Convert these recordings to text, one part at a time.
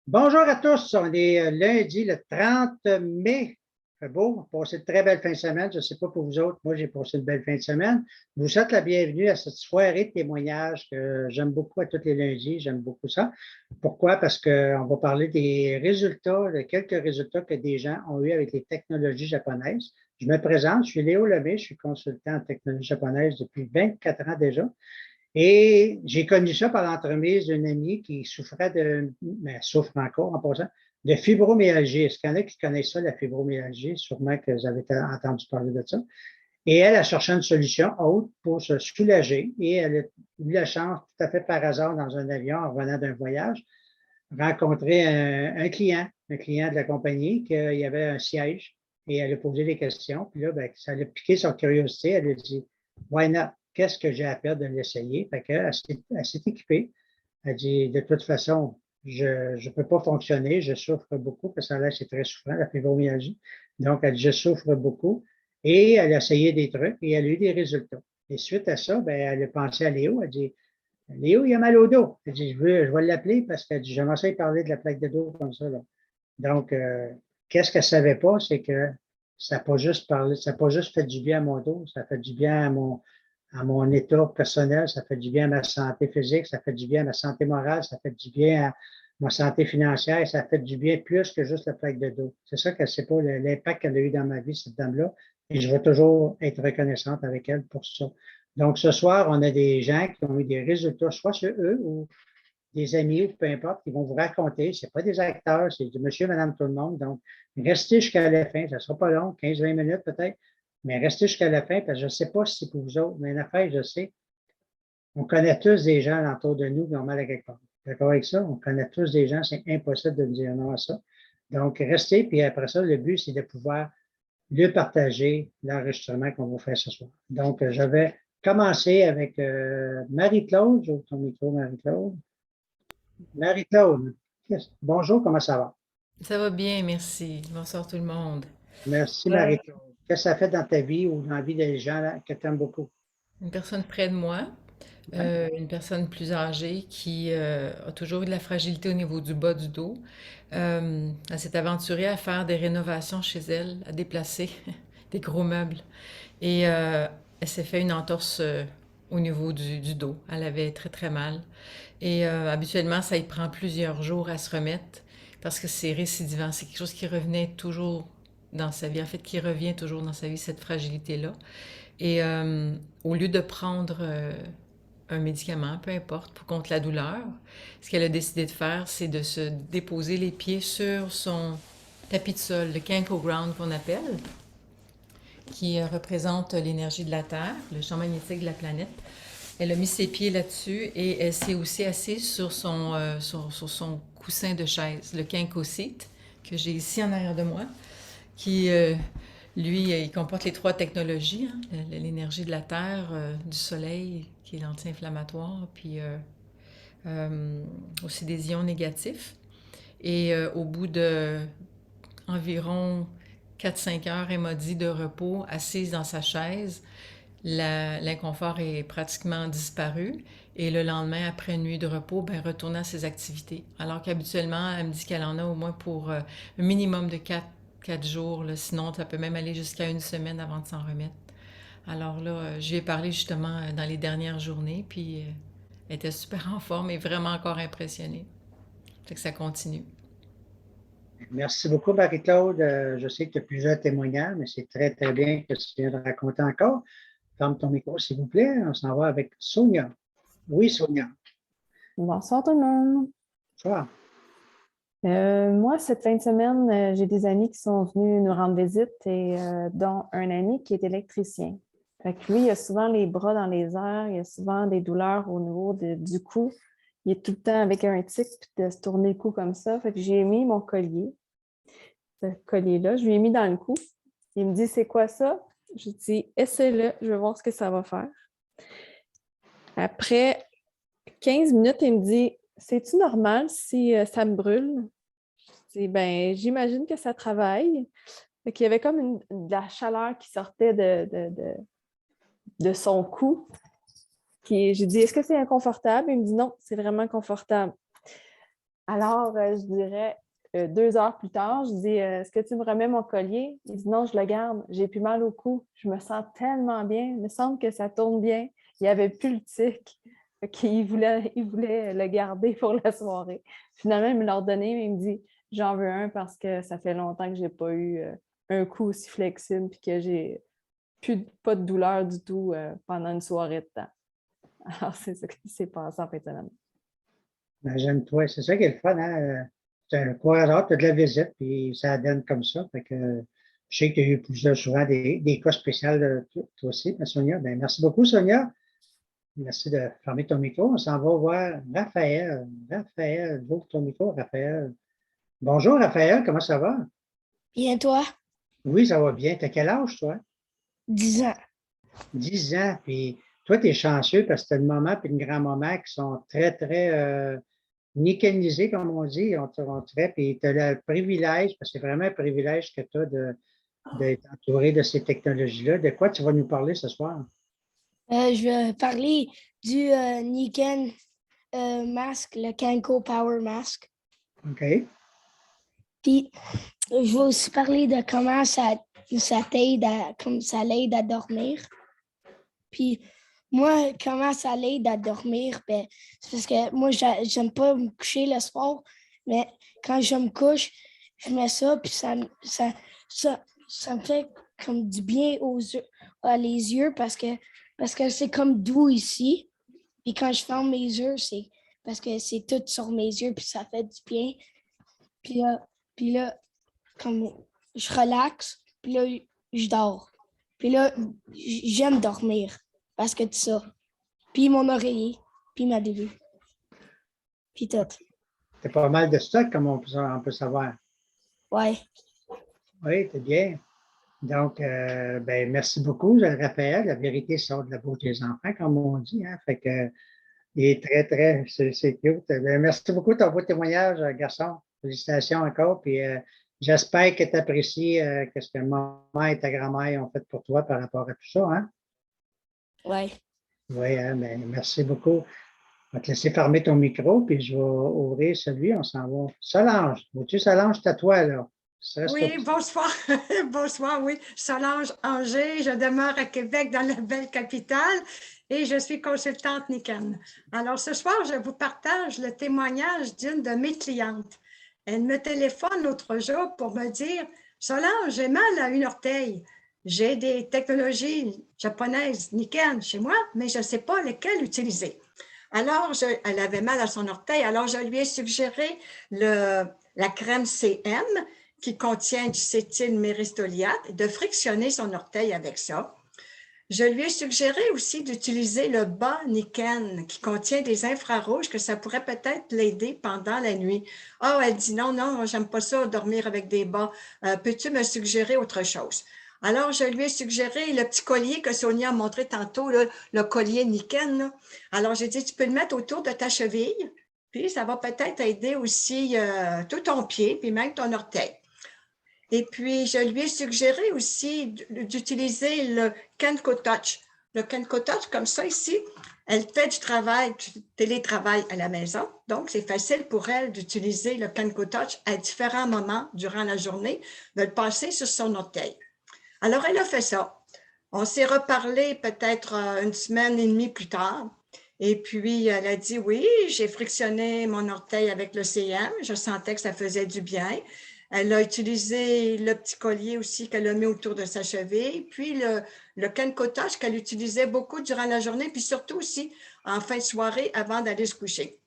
Bonjour à tous, on est lundi le 30 mai. C'est beau, on a passé de très belle fin de semaine. Je ne sais pas pour vous autres, moi j'ai passé une belle fin de semaine. Vous souhaite la bienvenue à cette soirée de témoignages que j'aime beaucoup à tous les lundis, j'aime beaucoup ça. Pourquoi? Parce qu'on va parler des résultats, de quelques résultats que des gens ont eu avec les technologies japonaises. Je me présente, je suis Léo Lemay, je suis consultant en technologie japonaise depuis 24 ans déjà. Et j'ai connu ça par l'entremise d'une amie qui souffrait mais elle souffre encore en passant, de fibromyalgie. Est-ce qu'il y en a qui connaissent ça, la fibromyalgie? Sûrement que vous avez entendu parler de ça. Et elle a cherché une solution autre pour se soulager. Et elle a eu la chance, tout à fait par hasard, dans un avion, en revenant d'un voyage, rencontrer un client de la compagnie, qu'il y avait un siège. Et elle a posé des questions. Puis là, ben, ça a piqué sa curiosité. Elle a dit, why not? Qu'est-ce que j'ai à perdre de l'essayer? Fait qu'elle s'est équipée. Elle dit, de toute façon, je ne peux pas fonctionner, je souffre beaucoup, parce que là, c'est très souffrant, la fibromyalgie. Donc, elle dit, je souffre beaucoup. Et elle a essayé des trucs et elle a eu des résultats. Et suite à ça, ben, elle a pensé à Léo. Elle dit, Léo, il a mal au dos. Elle dit, je vais l'appeler parce qu'elle dit, j'aimerais ça y parler de la plaque de dos comme ça, là. Donc, qu'est-ce qu'elle ne savait pas, c'est que ça n'a pas juste parlé, ça n'a pas juste fait du bien à mon dos, ça fait du bien à mon état personnel, ça fait du bien à ma santé physique, ça fait du bien à ma santé morale, ça fait du bien à ma santé financière, ça fait du bien plus que juste la plaque de dos. C'est ça qu'elle ne sait pas, l'impact qu'elle a eu dans ma vie, cette dame-là, et je vais toujours être reconnaissante avec elle pour ça. Donc, ce soir, on a des gens qui ont eu des résultats, soit sur eux ou des amis ou peu importe, qui vont vous raconter. Ce n'est pas des acteurs, c'est du monsieur, madame, tout le monde. Donc, restez jusqu'à la fin. Ça ne sera pas long, 15-20 minutes peut-être, mais restez jusqu'à la fin parce que je ne sais pas si c'est pour vous autres, mais une affaire, je sais, on connaît tous des gens autour de nous qui ont mal à quelque part. D'accord avec ça? On connaît tous des gens, c'est impossible de dire non à ça. Donc, restez, puis après ça, le but, c'est de pouvoir le partager, l'enregistrement qu'on va faire ce soir. Donc, je vais commencer avec Marie-Claude. J'ouvre ton micro, Marie-Claude. Marie-Claude, bonjour, comment ça va? Ça va bien, merci. Bonsoir tout le monde. Merci, Euh, Marie-Claude. Qu'est-ce que ça fait dans ta vie ou dans la vie des gens là, que tu aimes beaucoup? une personne près de moi, Ouais. une personne plus âgée qui a toujours eu de la fragilité au niveau du bas du dos. Elle s'est aventurée à faire des rénovations chez elle, à déplacer des gros meubles. Et elle s'est fait une entorse au niveau du dos. Elle avait très très mal. Et habituellement, ça y prend plusieurs jours à se remettre parce que c'est récidivant. C'est quelque chose qui revenait toujours dans sa vie, en fait, qui revient toujours dans sa vie, cette fragilité-là. Et au lieu de prendre un médicament, peu importe, pour contre la douleur, ce qu'elle a décidé de faire, c'est de se déposer les pieds sur son tapis de sol, le Kenko Ground qu'on appelle, qui représente l'énergie de la Terre, le champ magnétique de la planète. Elle a mis ses pieds là-dessus et elle s'est aussi assise sur son coussin de chaise, le Kenko Seat, que j'ai ici en arrière de moi, qui, lui, il comporte les trois technologies, hein, l'énergie de la Terre, du Soleil, qui est l'anti-inflammatoire, puis aussi des ions négatifs. Et au bout de environ 4-5 heures, elle m'a dit de repos, assise dans sa chaise, l'inconfort est pratiquement disparu. Et le lendemain, après une nuit de repos, ben, retourner à ses activités. Alors qu'habituellement, elle me dit qu'elle en a au moins pour un minimum de 4 jours. Là. Sinon, ça peut même aller jusqu'à une semaine avant de s'en remettre. Alors là, je lui ai parlé justement dans les dernières journées, puis elle était super en forme et vraiment encore impressionnée. Fait que ça continue. Merci beaucoup, Marie-Claude. Je sais que tu as plusieurs témoignages, mais c'est très, très bien que tu viens de raconter encore. Ferme ton micro, s'il vous plaît. On s'en va avec Sonia. Oui, Sonia. Bonsoir tout le monde. Bonsoir. Moi, cette fin de semaine, j'ai des amis qui sont venus nous rendre visite et dont un ami qui est électricien. Fait que lui, il a souvent les bras dans les airs, il a souvent des douleurs au niveau du cou. Il est tout le temps avec un tic puis de se tourner le cou comme ça. Fait que j'ai mis mon collier, ce collier-là, je lui ai mis dans le cou. Il me dit, c'est quoi ça? Je dis, essaie-le, je vais voir ce que ça va faire. Après 15 minutes, il me dit, c'est-tu normal si ça me brûle? Je dis, ben, j'imagine que ça travaille. Fait qu'il y avait comme de la chaleur qui sortait de son cou. Puis j'ai dit, est-ce que c'est inconfortable? Il me dit non, c'est vraiment confortable. Alors, je dirais 2 heures plus tard, je dis, est-ce que tu me remets mon collier? Il dit non, je le garde. J'ai plus mal au cou. Je me sens tellement bien. Il me semble que ça tourne bien. Il n'y avait plus le tic. Il voulait le garder pour la soirée. Finalement, il me l'a redonné, mais il me dit, j'en veux un parce que ça fait longtemps que je n'ai pas eu un cou aussi flexible et que j'ai pas de douleur du tout pendant une soirée de temps. Alors, c'est ça qui s'est passé en fin de semaine. Imagine-toi, c'est ça qui est le fun, hein? C'est un coureur, tu as de la visite, puis ça donne comme ça. Fait que, je sais que tu as eu plusieurs, souvent des cas spéciaux, toi aussi, Sonia. Ben, merci beaucoup, Sonia. Merci de fermer ton micro. On s'en va voir Raphaël. Raphaël, ouvre ton micro, Raphaël. Bonjour, Raphaël, comment ça va? Bien, toi? Oui, ça va bien. T'as quel âge, toi? 10 ans. 10 ans. Puis toi, tu es chanceux parce que tu as une maman et une grand-maman qui sont très, très nickelisés, comme on dit. Puis tu as le privilège, parce que c'est vraiment un privilège que tu as d'être entouré de ces technologies-là. De quoi tu vas nous parler ce soir? Je vais parler du Niken Mask, le Kenko Power Mask. OK. Puis, je vais aussi parler de comment ça t'aide comme ça l'aide à dormir. Puis, moi, comment ça l'aide à dormir, ben, c'est parce que moi, j'aime pas me coucher le soir, mais quand je me couche, je mets ça, puis ça me fait comme du bien les yeux parce que c'est comme doux ici. Puis quand je ferme mes yeux, c'est parce que c'est tout sur mes yeux, puis ça fait du bien. Puis là, comme je relaxe, puis là, je dors. Puis là, j'aime dormir parce que de ça. Puis mon oreiller, puis ma début. Puis tout. Tu pas mal de stock, comme on peut savoir. Ouais. Oui, c'est bien. Donc, ben, merci beaucoup, Raphaël. La vérité sort de la bouche des enfants, comme on dit. Hein? Fait que, il est très, très, c'est cute. Ben, merci beaucoup de ton beau témoignage, garçon. Félicitations encore. Puis, j'espère que tu apprécies ce que maman et ta grand-mère ont fait pour toi par rapport à tout ça. Hein? Ouais. Oui, hein, ben, merci beaucoup. Je vais te laisser fermer ton micro, puis je vais ouvrir celui, on s'en va. Solange, vois-tu, Solange, c'est à toi, là. Oui, bonsoir. Bonsoir, oui. Solange Angers, je demeure à Québec, dans la belle capitale, et je suis consultante Niken. Alors, ce soir, je vous partage le témoignage d'une de mes clientes. Elle me téléphone l'autre jour pour me dire, Solange, j'ai mal à une orteil. J'ai des technologies japonaises Niken chez moi, mais je ne sais pas lesquelles utiliser. Alors, elle avait mal à son orteil, alors je lui ai suggéré la crème CM qui contient du cétylméristoliate, de frictionner son orteil avec ça. Je lui ai suggéré aussi d'utiliser le bas Niken qui contient des infrarouges, que ça pourrait peut-être l'aider pendant la nuit. Oh, elle dit non, non, j'aime pas ça, dormir avec des bas. Peux-tu me suggérer autre chose? Alors, je lui ai suggéré le petit collier que Sonia a montré tantôt, là, le collier Niken. Là. Alors, j'ai dit, tu peux le mettre autour de ta cheville, puis ça va peut-être aider aussi tout ton pied, puis même ton orteil. Et puis, je lui ai suggéré aussi d'utiliser le Kenko Touch. Le Kenko Touch, comme ça ici, elle fait du travail, du télétravail à la maison. Donc, c'est facile pour elle d'utiliser le Kenko Touch à différents moments durant la journée, de le passer sur son orteil. Alors, elle a fait ça. On s'est reparlé peut-être une semaine et demie plus tard. Et puis, elle a dit, oui, j'ai frictionné mon orteil avec le CM. Je sentais que ça faisait du bien. Elle a utilisé le petit collier aussi qu'elle a mis autour de sa cheville, puis le Kenko Touch qu'elle utilisait beaucoup durant la journée, puis surtout aussi en fin de soirée avant d'aller se coucher.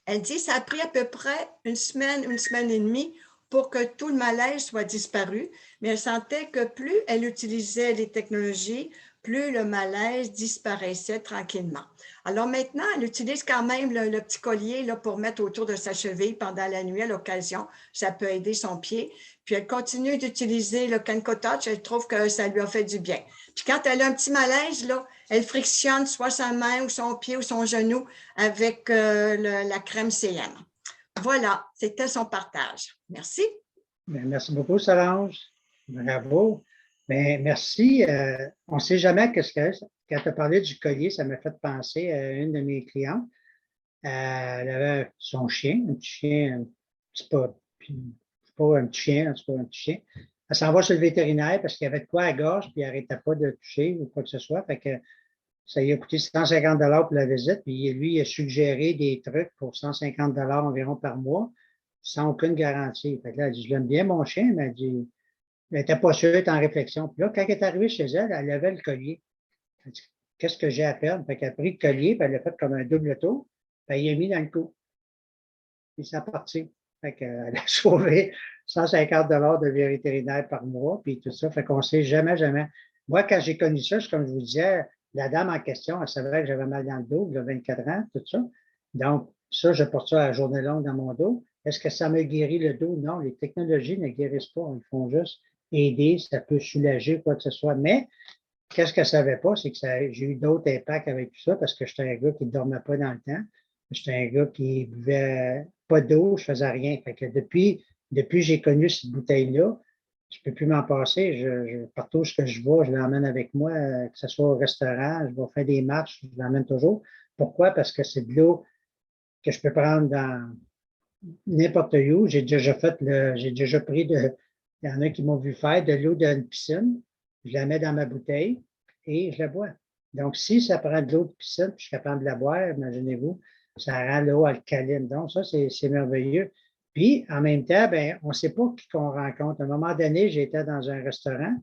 Elle dit ça a pris à peu près une semaine et demie pour que tout le malaise soit disparu, mais elle sentait que plus elle utilisait les technologies, plus le malaise disparaissait tranquillement. Alors maintenant, elle utilise quand même le petit collier là, pour mettre autour de sa cheville pendant la nuit à l'occasion. Ça peut aider son pied. Puis elle continue d'utiliser le Kenko Touch. Elle trouve que ça lui a fait du bien. Puis quand elle a un petit malaise, là, elle frictionne soit sa main ou son pied ou son genou avec la crème CM. Voilà, c'était son partage. Merci. Bien, merci beaucoup, Solange. Bravo. Bien, merci. On ne sait jamais qu'est-ce que quand tu as parlé du collier, ça m'a fait penser à une de mes clientes. Elle avait son chien, un petit chien, c'est pas un petit chien, c'est pas un petit chien. Elle s'en va chez le vétérinaire parce qu'il y avait de quoi à la gorge, puis il n'arrêtait pas de toucher ou quoi que ce soit. Fait que ça lui a coûté 150 pour la visite, puis lui, il a suggéré des trucs pour 150 environ par mois, sans aucune garantie. Fait que là, elle dit, je l'aime bien, mon chien, mais elle dit, elle n'était pas sûre, elle était en réflexion. Puis là, quand elle est arrivée chez elle, elle avait le collier. Elle dit, qu'est-ce que j'ai à perdre? Fait qu'elle a pris le collier, puis elle l'a fait comme un double tour, puis elle l'a mis dans le cou. Puis ça a parti. Fait qu'elle a sauvé 150 de vétérinaire par mois, puis tout ça. Fait qu'on ne sait jamais, jamais. Moi, quand j'ai connu ça, comme je vous disais, la dame en question, elle savait que j'avais mal dans le dos, il y a 24 ans, tout ça. Donc, ça, je porte ça à la journée longue dans mon dos. Est-ce que ça me guérit le dos? Non, les technologies ne guérissent pas. Ils font juste aider, ça peut soulager, quoi que ce soit. Mais, qu'est-ce que je ne savais pas, c'est que j'ai eu d'autres impacts avec tout ça parce que j'étais un gars qui ne dormait pas dans le temps. J'étais un gars qui buvait pas d'eau, je faisais rien. Fait que depuis que j'ai connu cette bouteille-là, je ne peux plus m'en passer. Partout où je vais, je l'emmène avec moi, que ce soit au restaurant, je vais faire des marches, je l'emmène toujours. Pourquoi? Parce que c'est de l'eau que je peux prendre dans n'importe où. J'ai déjà pris il y en a qui m'ont vu faire de l'eau d'une piscine, je la mets dans ma bouteille et je la bois. Donc, si ça prend de l'eau de piscine, puis je suis capable de la boire, imaginez-vous, ça rend l'eau alcaline. Donc, ça, c'est merveilleux. Puis, en même temps, ben, on ne sait pas qui qu'on rencontre. À un moment donné, j'étais dans un restaurant.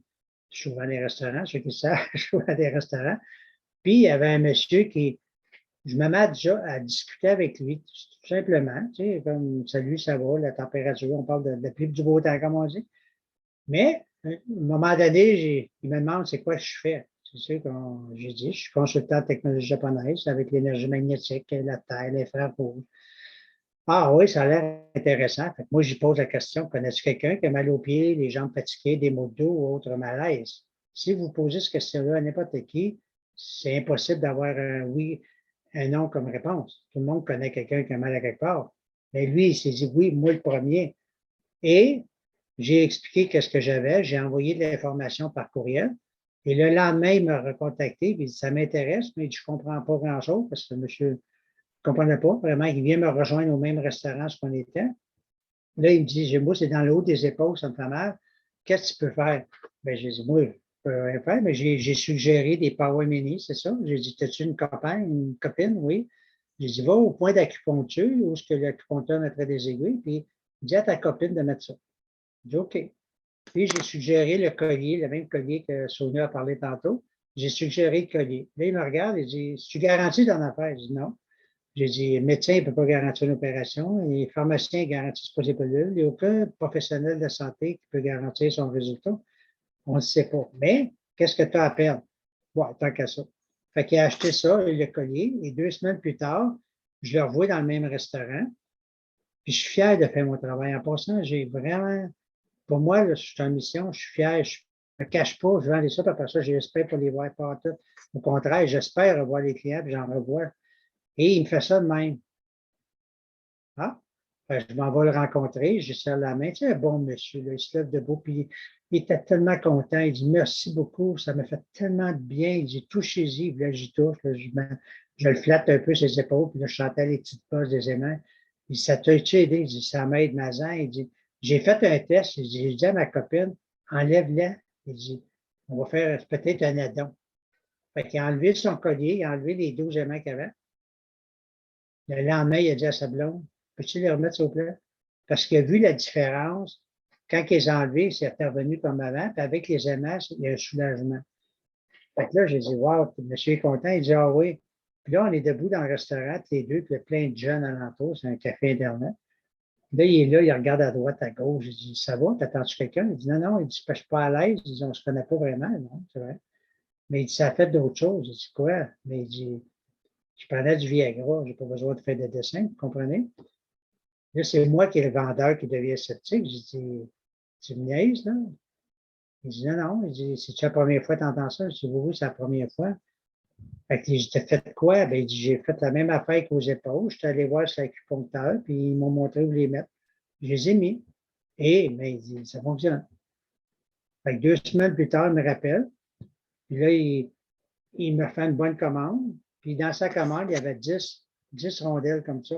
Je suis souvent dans des restaurants, ceux qui savent, je suis souvent dans des restaurants. Puis, il y avait un monsieur qui, je me mets déjà à discuter avec lui, tout simplement, tu sais, comme salut, ça va, la température, on parle de la pluie du beau temps, comme on dit. Mais, à un moment donné, il me demande c'est quoi je fais. C'est sûr que j'ai dit, je suis consultant en technologie japonaise avec l'énergie magnétique, la Terre, les frères rouges. Ah oui, ça a l'air intéressant. Fait que moi, j'y pose la question, connais-tu quelqu'un qui a mal aux pieds, les jambes fatiguées, des maux de dos ou autres malaises? Si vous posez cette question-là à n'importe qui, c'est impossible d'avoir un oui, un non comme réponse. Tout le monde connaît quelqu'un qui a mal à quelque part. Mais lui, il s'est dit oui, moi le premier. Et j'ai expliqué qu'est-ce que j'avais, j'ai envoyé de l'information par courriel. Et le lendemain, il m'a recontacté, il dit, ça m'intéresse, mais je ne comprends pas grand-chose parce que monsieur ne comprenait pas vraiment. Il vient me rejoindre au même restaurant ce qu'on était. Là, il me dit, moi, c'est dans le haut des épaules, ça me fait mal. Qu'est-ce que tu peux faire? Ben, j'ai dit, moi, je peux rien faire, mais j'ai suggéré des Power Mini, c'est ça. J'ai dit, as-tu une copine? Oui. J'ai dit, va au point d'acupuncture où ce que l'acupuncteur mettrait des aiguilles, puis dis à ta copine de mettre ça. J'ai dit, OK. Puis j'ai suggéré le collier, le même collier que Sonia a parlé tantôt. J'ai suggéré le collier. Là, il me regarde et dit, tu garantis ton affaire? Je dis non. J'ai dit, le médecin ne peut pas garantir une opération, les pharmaciens ne garantissent pas les pilules, il n'y a aucun professionnel de santé qui peut garantir son résultat. On ne sait pas. Mais, qu'est-ce que tu as à perdre? Bon, tant qu'à ça. Fait qu'il a acheté ça, le collier, et 2 semaines plus tard, je le revois dans le même restaurant. Puis je suis fier de faire mon travail. En passant, j'ai vraiment, pour moi, là, je suis en mission, je suis fier, je ne me cache pas, je vends des ça, puis après ça, j'espère pas les voir partout. Au contraire, j'espère revoir les clients, puis j'en revois. Et il me fait ça de même. Ah, ben, je m'en vais le rencontrer, je lui serre la main. C'est un bon monsieur, là, il se lève debout, puis il était tellement content. Il dit merci beaucoup, ça m'a fait tellement de bien. Il dit touchez-y, puis là, j'y touche, là, je le flatte un peu ses épaules, puis là, je chantais les petites passes des aimants. Il dit ça t'a-tu aidé? Il dit ça m'aide, Mazan. Il dit j'ai fait un test, il dit, j'ai dit à ma copine, enlève-la. Il dit on va faire peut-être un addon. Fait qu'il a enlevé son collier, il a enlevé les 12 aimants qu'il avait. Le lendemain, il a dit à sa blonde, peux-tu les remettre, s'il vous plaît? Parce qu'il a vu la différence. Quand ils les ont enlevés, c'est revenu comme avant. Puis avec les aimants, il y a un soulagement. Fait que là, j'ai dit, wow, le monsieur est content. Il dit, ah oui. Puis là, on est debout dans le restaurant, les deux, puis il y a plein de jeunes alentours. C'est un café Internet. Là, il est là, il regarde à droite, à gauche. J'ai dit, ça va, t'attends-tu quelqu'un? Il dit, non, non, il dit, je ne suis pas à l'aise. Il dit, on ne se connaît pas vraiment. Non, c'est vrai. Mais il dit, ça a fait d'autres choses. J'ai dit, quoi? Mais il dit, je prenais du Viagra, je n'ai pas besoin de faire de dessin, vous comprenez? Là, c'est moi qui est le vendeur qui devient sceptique. J'ai dit, tu me niaises, là? Il dit, non, non. Il dit, c'est-tu la première fois que tu entends ça? Je dis, oui, oui, c'est la première fois. Fait que j'ai fait quoi? Ben, il dit, j'ai fait la même affaire qu'aux épaules. Je suis allé voir sur l'acupuncteur, puis ils m'ont montré où les mettre. Je les ai mis. Et, ben, il dit, ça fonctionne. Fait que 2 semaines plus tard, il me rappelle. Puis là, il il me fait une bonne commande. Puis dans sa commande, il y avait 10 rondelles comme ça.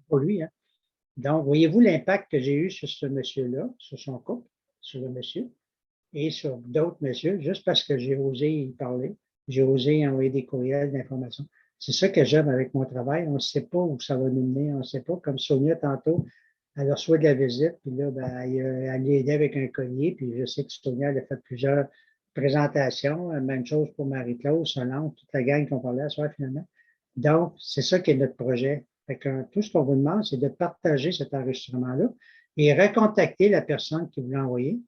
Pour lui, hein. Donc, voyez-vous l'impact que j'ai eu sur ce monsieur-là, sur son couple, sur le monsieur, et sur d'autres messieurs, juste parce que j'ai osé y parler, j'ai osé envoyer des courriels d'information. C'est ça que j'aime avec mon travail. On ne sait pas où ça va nous mener, on ne sait pas. Comme Sonia tantôt, elle reçoit de la visite, puis là, ben, elle l'a aidé avec un collier, puis je sais que Sonia elle a fait plusieurs présentations. Même chose pour Marie-Claude, Solange, toute la gang qu'on parlait à ce soir finalement. Donc, c'est ça qui est notre projet. Fait que, tout ce qu'on vous demande, c'est de partager cet enregistrement-là et recontacter la personne qui vous l'a envoyé.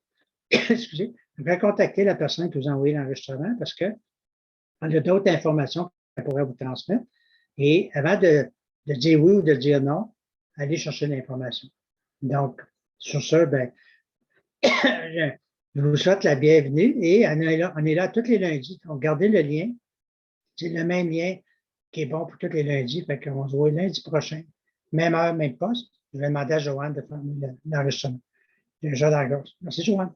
Excusez, recontacter la personne qui vous a envoyé l'enregistrement parce qu'elle a d'autres informations qu'elle pourrait vous transmettre. Et avant de dire oui ou de dire non, allez chercher l'information. Donc, sur ce, ben, je vous souhaite la bienvenue et on est là tous les lundis. Donc, gardez le lien. C'est le même lien qui est bon pour tous les lundis. Fait qu'on se voit lundi prochain. Même heure, même poste. Je vais demander à Joanne de faire l'enregistrement. J'ai déjà la gorge. Merci, Joanne.